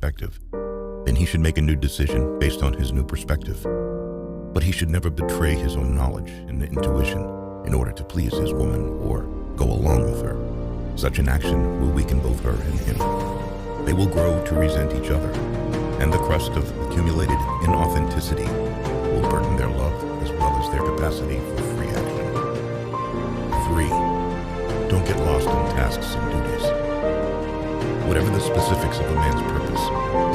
perspective, then he should make a new decision based on his new perspective. But he should never betray his own knowledge and intuition in order to please his woman or go along with her. Such an action will weaken both her and him. They will grow to resent each other, and the crust of accumulated inauthenticity will burden their love as well as their capacity for free action. 3. Don't get lost in tasks and duties. Whatever the specifics of a man's purpose,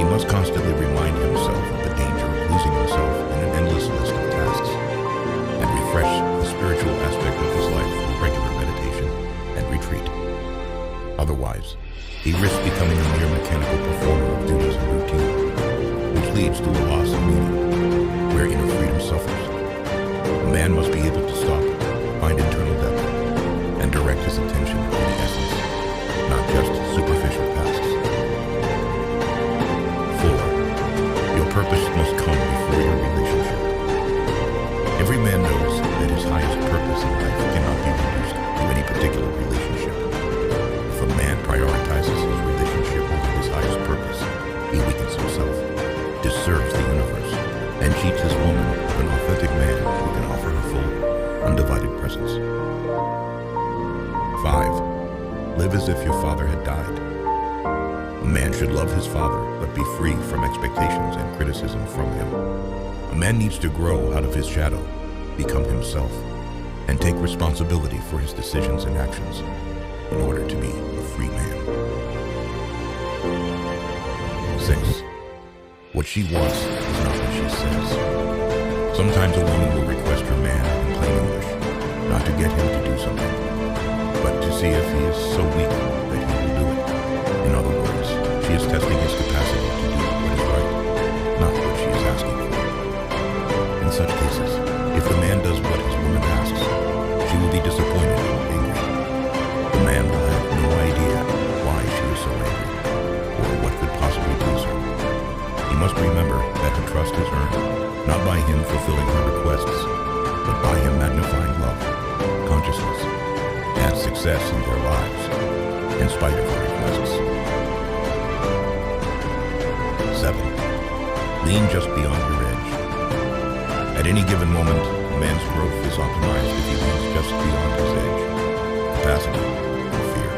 he must constantly remind himself of the danger of losing himself in an endless list of tasks, and refresh the spiritual aspect of his life through regular meditation and retreat. Otherwise, he risks becoming a mere mechanical performer of duties and routine, which leads to a loss of meaning, where inner freedom suffers. A man must be able to stop, find internal depth, and direct his attention to the essence, not just superficial tasks. 4. Your purpose must come before your relationship. Every man knows that his highest purpose in life cannot be reduced to any particular relationship. If a man prioritizes his relationship over his highest purpose, he weakens himself, disturbs the universe, and cheats his woman of an authentic man who can offer her full, undivided presence. 5. Live as if your father had died. A man should love his father, but be free from expectations and criticism from him. A man needs to grow out of his shadow, become himself, and take responsibility for his decisions and actions in order to be a free man. 6. What she wants is not what she says. Sometimes a woman will request her man in plain English, not to get him to do something, but to see if he is so weak that he will do it. In other words, she is testing his capacity to do what is right, not what she is asking for. In such cases, if the man does what his woman asks, she will be disappointed and angry. The man will have no idea why she is so angry, or what could possibly please her. He must remember that her trust is earned, not by him fulfilling her requests, but by him magnifying love, consciousness, and success in their lives, in spite of her requests. 7. Lean just beyond your edge. At any given moment, a man's growth is optimized if he leans just beyond his edge, capacity, or fear.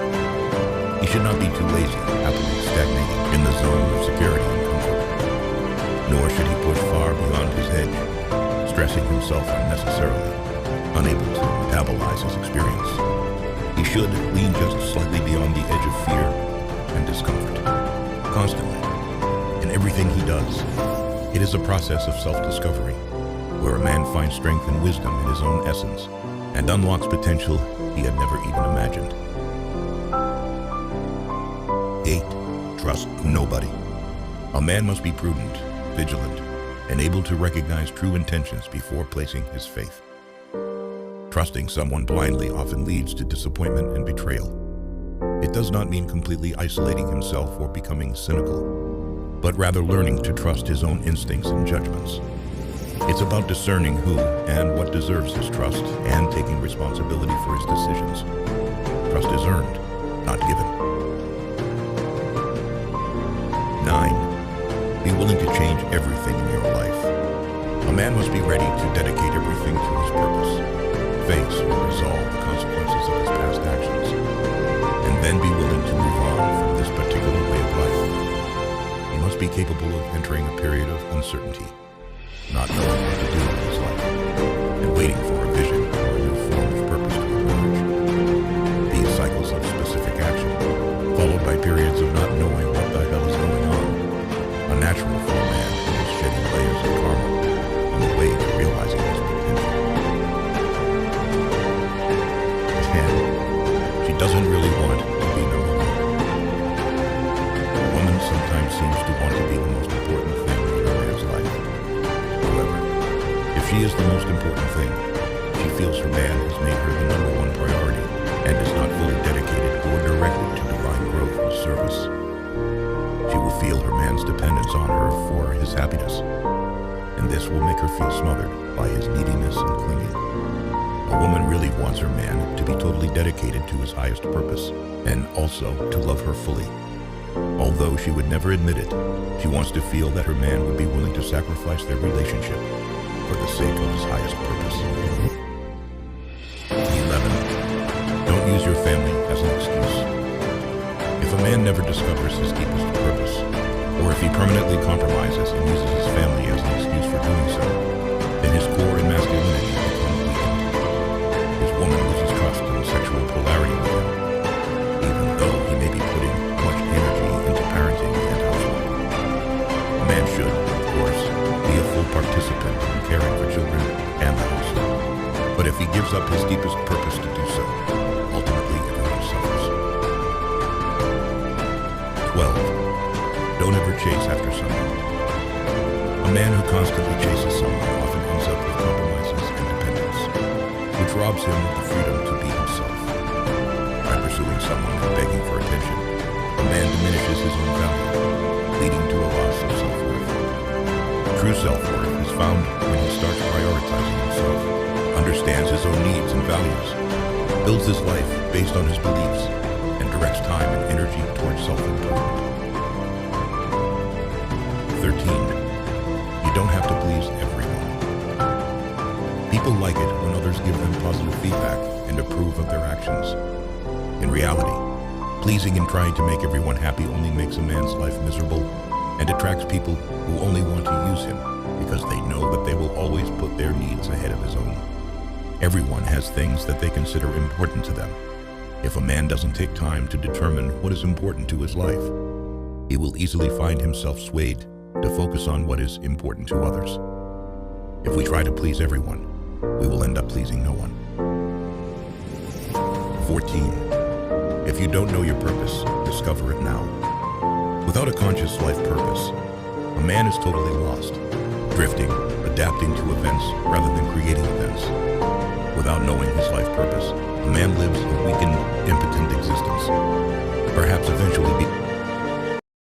He should not be too lazy, happily stagnating in the zone of security and comfort. Nor should he push far beyond his edge, stressing himself unnecessarily, unable to metabolize his experience. He should lean just slightly beyond the edge of fear and discomfort. Constantly, in everything he does, it is a process of self-discovery, where a man finds strength and wisdom in his own essence and unlocks potential he had never even imagined. 8. Trust nobody. A man must be prudent, vigilant, and able to recognize true intentions before placing his faith. Trusting someone blindly often leads to disappointment and betrayal. It does not mean completely isolating himself or becoming cynical, but rather learning to trust his own instincts and judgments. It's about discerning who and what deserves his trust and taking responsibility for his decisions. Trust is earned, not given. 9. Be willing to change everything in your life. A man must be ready to dedicate everything to his purpose, face or resolve the consequences of his past actions, and then be willing to move on from this particular way of life. He must be capable of entering a period of uncertainty, not knowing what to do with his life, and waiting for a vision or a new form of purpose to emerge. These cycles of specific action, followed by periods of not knowing what the hell is going on, are natural for a man who is shedding layers of karma on the way to realizing his potential. 10. She doesn't really want to be number one. A woman sometimes seems to want to be the most important thing in a man's life. However, if she is the most important thing, she feels her man has made her the number one priority and is not fully dedicated or directed to divine growth and service. She will feel her man's dependence on her for his happiness, and this will make her feel smothered by his neediness and clinging. A woman really wants her man to be totally dedicated to his highest purpose and also to love her fully. Although she would never admit it, she wants to feel that her man would be willing to sacrifice their relationship for the sake of his highest purpose. 11. Don't use your family as an excuse. If a man never discovers his deepest purpose, or if he permanently compromises and uses his family as an excuse for doing so, then his core in masculinity becomes weakened. His woman loses trust and sexual polarity with him, even though he may be putting much energy into parenting and housework. A man should, of course, be a full participant in caring for children and the household. But if he gives up his deepest purpose to do so, ultimately everyone suffers. 12. Don't ever chase after someone. A man who constantly chases someone often ends up with compromises and dependence, which robs him of the freedom to be himself. By pursuing someone and begging for attention, a man diminishes his own value, leading to a loss of self-worth. True self-worth is found when he starts prioritizing himself, understands his own needs and values, builds his life based on his beliefs, and directs time and energy towards self-improvement. 13. You don't have to please everyone. People like it when others give them positive feedback and approve of their actions. In reality, pleasing and trying to make everyone happy only makes a man's life miserable and attracts people who only want to use him because they know that they will always put their needs ahead of his own. Everyone has things that they consider important to them. If a man doesn't take time to determine what is important to his life, he will easily find himself swayed to focus on what is important to others. If we try to please everyone, we will end up pleasing no one. 14. If you don't know your purpose, discover it now. Without a conscious life purpose, a man is totally lost, drifting, adapting to events rather than creating events. Without knowing his life purpose, a man lives a weakened, impotent existence, perhaps eventually